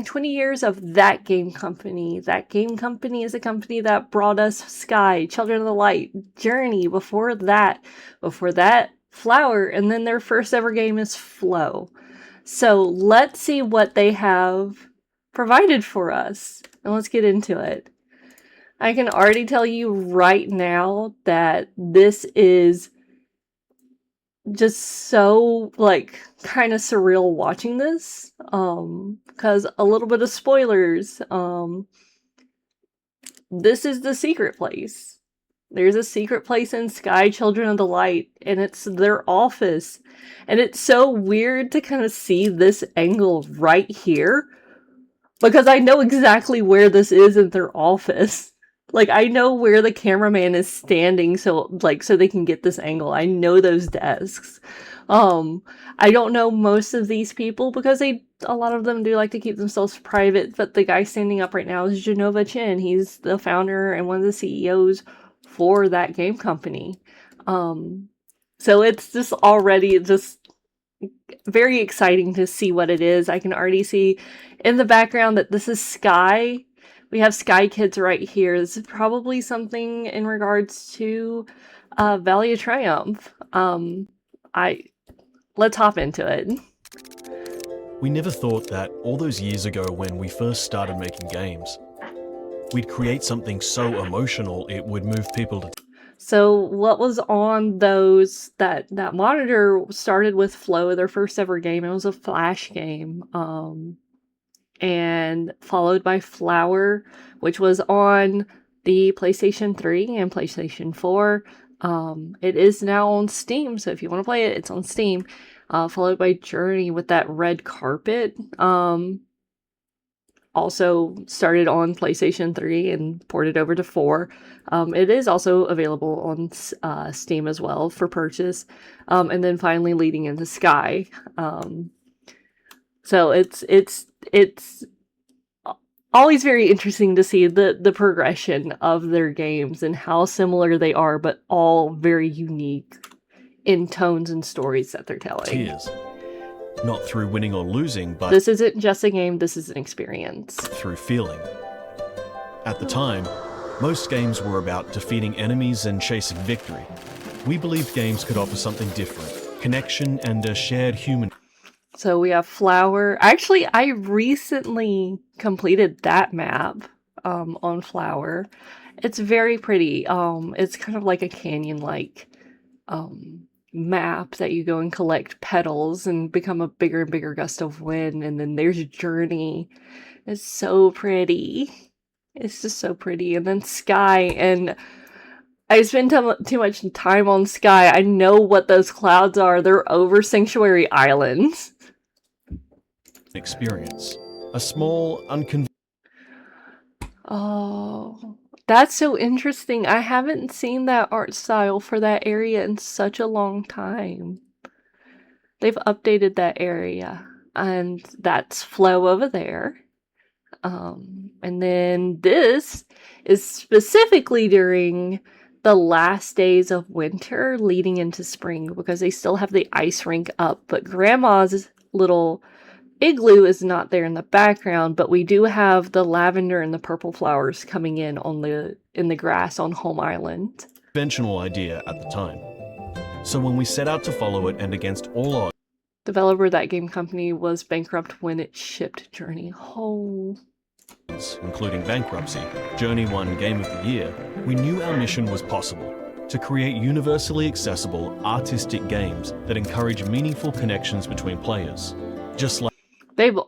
20 years of That Game Company. That Game Company is a company that brought us Sky, Children of the Light, Journey, before that, Flower, and then their first ever game is Flow. So let's see what they have provided for us, and let's get into it. I can already tell you right now that this is just so, like, kind of surreal watching this, because a little bit of spoilers, this is the secret place. There's a secret place in Sky Children of the Light, and it's their office. And it's so weird to kind of see this angle right here, because I know exactly where this is in their office. Like, I know where the cameraman is standing, so they can get this angle. I know those desks. I don't know most of these people because a lot of them do like to keep themselves private, but the guy standing up right now is Genova Chin. He's the founder and one of the CEOs for That Game Company. So it's just already just very exciting to see what it is. I can already see in the background that this is Sky. We have Sky Kids right here. This is probably something in regards to Valley of Triumph. Let's hop into it. We never thought that all those years ago when we first started making games, we'd create something so emotional it would move people to... So what was on those, that monitor started with Flow, their first ever game. It was a Flash game. And followed by Flower, which was on the PlayStation 3 and PlayStation 4. It is now on Steam, so if you want to play it, it's on Steam. Followed by Journey with that red carpet. Also started on PlayStation 3 and ported over to 4. It is also available on Steam as well for purchase. And then finally leading into Sky. So it's always very interesting to see the progression of their games and how similar they are, but all very unique in tones and stories that they're telling. Tears. Not through winning or losing, but... This isn't just a game, this is an experience. ...through feeling. At the time, most games were about defeating enemies and chasing victory. We believed games could offer something different, connection and a shared human... So we have Flower. Actually, I recently completed that map on Flower. It's very pretty. It's kind of like a canyon-like map that you go and collect petals and become a bigger and bigger gust of wind. And then there's Journey. It's so pretty. It's just so pretty. And then Sky, and I spend too much time on Sky. I know what those clouds are. They're over Sanctuary Islands. Experience. A small, Oh, that's so interesting. I haven't seen that art style for that area in such a long time. They've updated that area, and that's Flow over there. And then this is specifically during the last days of winter leading into spring, because they still have the ice rink up, but Grandma's little igloo is not there in the background, but we do have the lavender and the purple flowers coming in the grass on Home Island. Conventional idea at the time. So when we set out to follow it, and against all odds... Developer That Game Company was bankrupt when it shipped Journey. Oh. Including bankruptcy, Journey won Game of the Year. We knew our mission was possible. To create universally accessible, artistic games that encourage meaningful connections between players. Just like... They've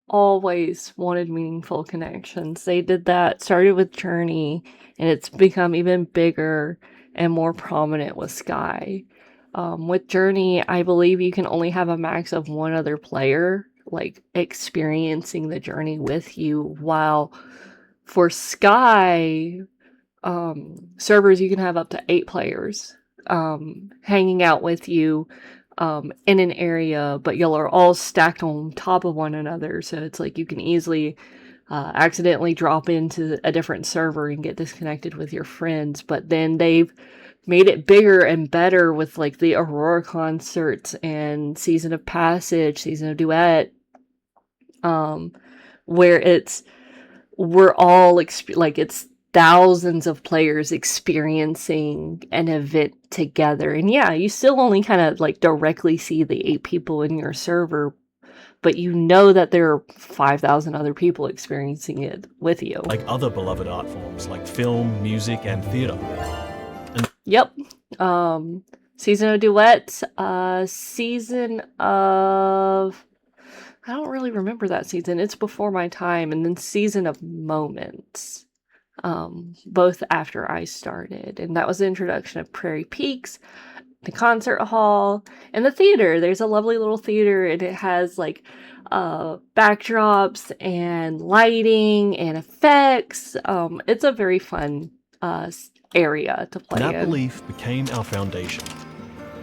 always wanted meaningful connections. They did that, started with Journey, and it's become even bigger and more prominent with Sky. With Journey, I believe you can only have a max of one other player, like, experiencing the journey with you, while for Sky, servers, you can have up to 8 players hanging out with you in an area, but y'all are all stacked on top of one another, so it's like you can easily accidentally drop into a different server and get disconnected with your friends. But then they've made it bigger and better with like the Aurora concerts and Season of Passage, Season of Duet, where we're all like it's thousands of players experiencing an event together. And yeah, you still only kind of like directly see the 8 people in your server, but you know that there are 5,000 other people experiencing it with you. Like other beloved art forms like film, music, and theatre. Yep. Season of Duets, season of... I don't really remember that season. It's before my time. And then Season of Moments, both after I started. And that was the introduction of Prairie Peaks, the concert hall, and the theater. There's a lovely little theater, and it has like backdrops and lighting and effects. It's a very fun area to play That in. belief became our foundation.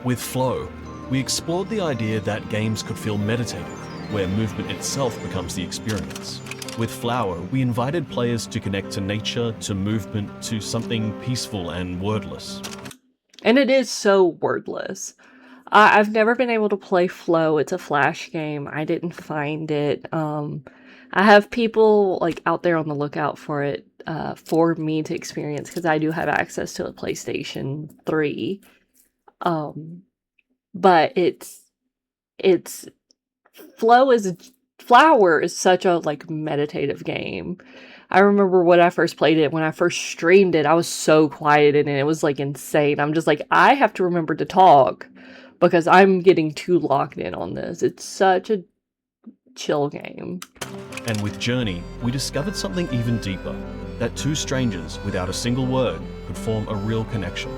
With Flow, we explored the idea that games could feel meditative, where movement itself becomes the experience. With Flower, we invited players to connect to nature, to movement, to something peaceful and wordless. And it is so wordless. I've never been able to play Flow. It's a Flash game. I didn't find it. I have people like out there on the lookout for it for me to experience, because I do have access to a PlayStation 3. But it's Flower is such a like meditative game. I remember when I first played it, when I first streamed it, I was so quiet in it. It was like insane. I'm just like, I have to remember to talk because I'm getting too locked in on this. It's such a chill game. And with Journey, we discovered something even deeper, that two strangers without a single word could form a real connection.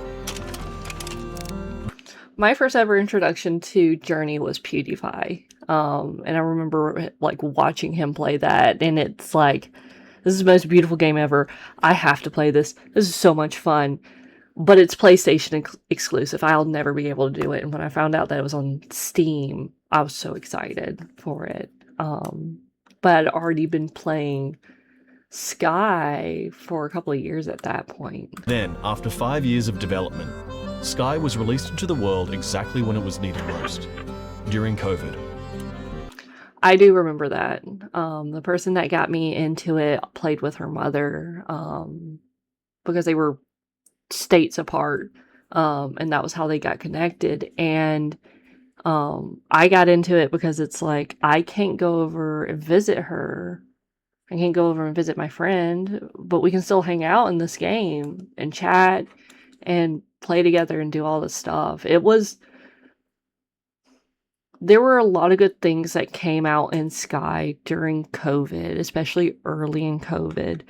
My first ever introduction to Journey was PewDiePie. And I remember like watching him play that, and it's like, this is the most beautiful game ever. I have to play this. This is so much fun. But it's PlayStation exclusive. I'll never be able to do it. And when I found out that it was on Steam, I was so excited for it. But I'd already been playing Sky for a couple of years at that point. Then, after 5 years of development, Sky was released into the world exactly when it was needed most, during COVID. I do remember that. The person that got me into it played with her mother, because they were states apart, and that was how they got connected. And I got into it because it's like, I can't go over and visit her. I can't go over and visit my friend, but we can still hang out in this game and chat and play together and do all this stuff. There were a lot of good things that came out in Sky during COVID, especially early in COVID,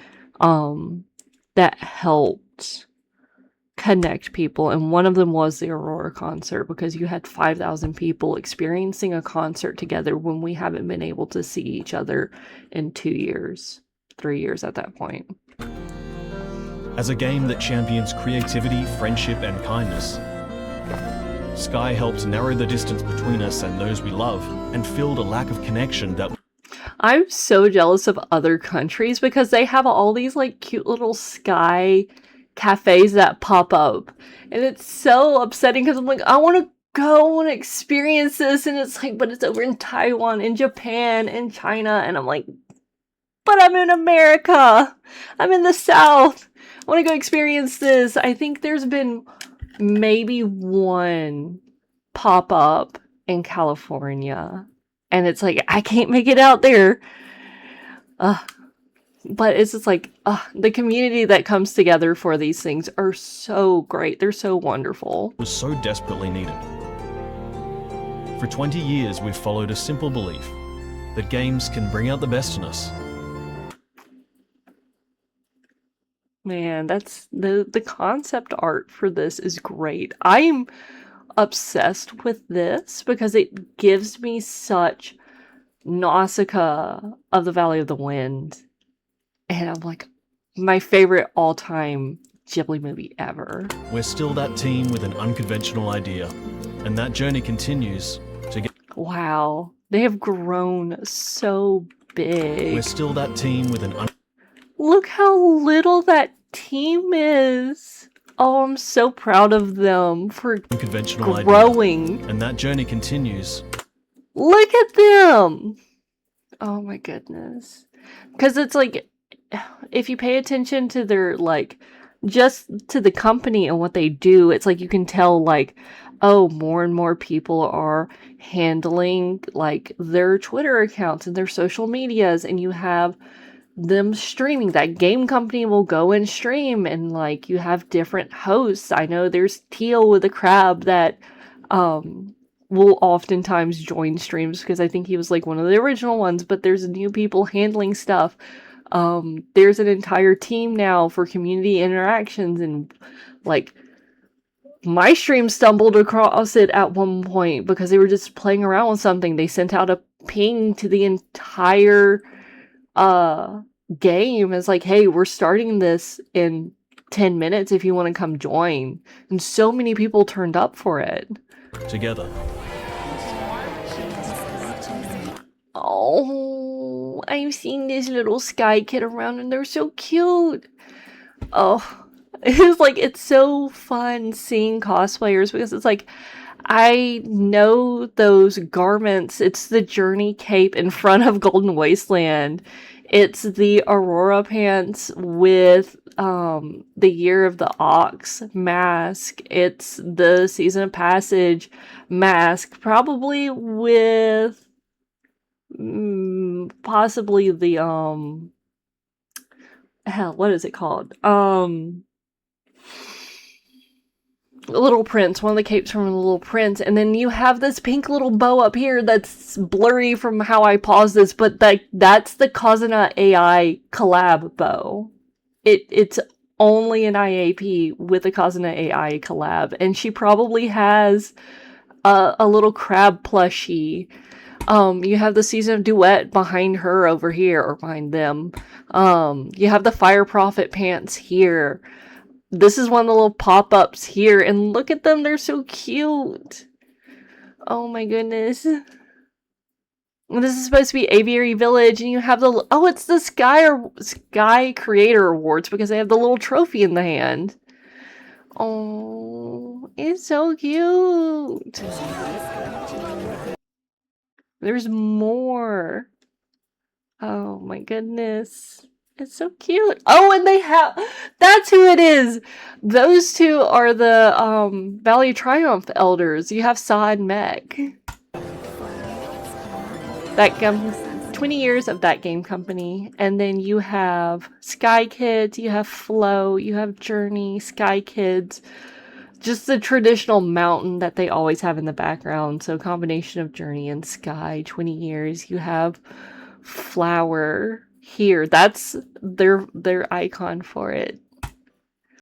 that helped connect people. And one of them was the Aurora concert, because you had 5,000 people experiencing a concert together when we haven't been able to see each other in 2 years, 3 years at that point. As a game that champions creativity, friendship, and kindness, Sky helped narrow the distance between us and those we love, and filled a lack of connection that... I'm so jealous of other countries because they have all these like cute little Sky cafes that pop up. And it's so upsetting because I'm like, I want to go, I want to experience this. And it's like, but it's over in Taiwan, in Japan, in China. And I'm like, but I'm in America. I'm in the South. I want to go experience this. I think there's been maybe one pop up in California, and it's like, I can't make it out there. But it's just like, the community that comes together for these things are so great. They're so wonderful. was so desperately needed. For 20 years, we've followed a simple belief that games can bring out the best in us. Man, that's the concept art for this is great. I'm obsessed with this because it gives me such Nausicaa of the Valley of the Wind. And I'm like, my favorite all-time Ghibli movie ever. We're still that team with an unconventional idea, and that journey continues to get... Wow, they have grown so big. We're still that team with an Look how little that team is. Oh, I'm so proud of them for unconventional growing. idea, and that journey continues. Look at them. Oh my goodness. Because it's like, if you pay attention to their, like, just to the company and what they do, it's like you can tell, like, oh, more and more people are handling, like, their Twitter accounts and their social medias, and you have them streaming. That game company will go and stream, and, like, you have different hosts. I know there's Teal with a crab that will oftentimes join streams because I think he was like one of the original ones, but there's new people handling stuff. There's an entire team now for community interactions, and, like, my stream stumbled across it at one point because they were just playing around with something. They sent out a ping to the entire uh game as like, hey, we're starting this in 10 minutes if you want to come join. And so many people turned up for it. Together. Oh, I've seen this little sky kid around and they're so cute. Oh, it's like, it's so fun seeing cosplayers because it's like, I know those garments. It's the Journey cape in front of Golden Wasteland. It's the Aurora pants with the Year of the Ox mask. It's the Season of Passage mask, probably with possibly the hell, what is it called? Little Prince, one of the capes from the Little Prince, and then you have this pink little bow up here that's blurry from how I paused this, but that's the Kazuna AI collab bow. It's only an IAP with a Kazuna AI collab, and she probably has a little crab plushie. You have the Season of Duet behind her over here, or behind them. You have the Fire Prophet pants here. This is one of the little pop-ups here, and look at them, they're so cute. Oh my goodness. This is supposed to be Aviary Village, and you have the, oh, it's the Sky Creator Awards because they have the little trophy in the hand. Oh, it's so cute. There's more. Oh my goodness. It's so cute. Oh, and they have, that's who it is. Those two are the Valley Triumph elders. You have Sa and Mech. That 20 years of That Game Company. And then you have Sky Kids, you have Flow, you have Journey, Sky Kids. Just the traditional mountain that they always have in the background. So combination of Journey and Sky, 20 years. You have Flower here. That's their icon for it.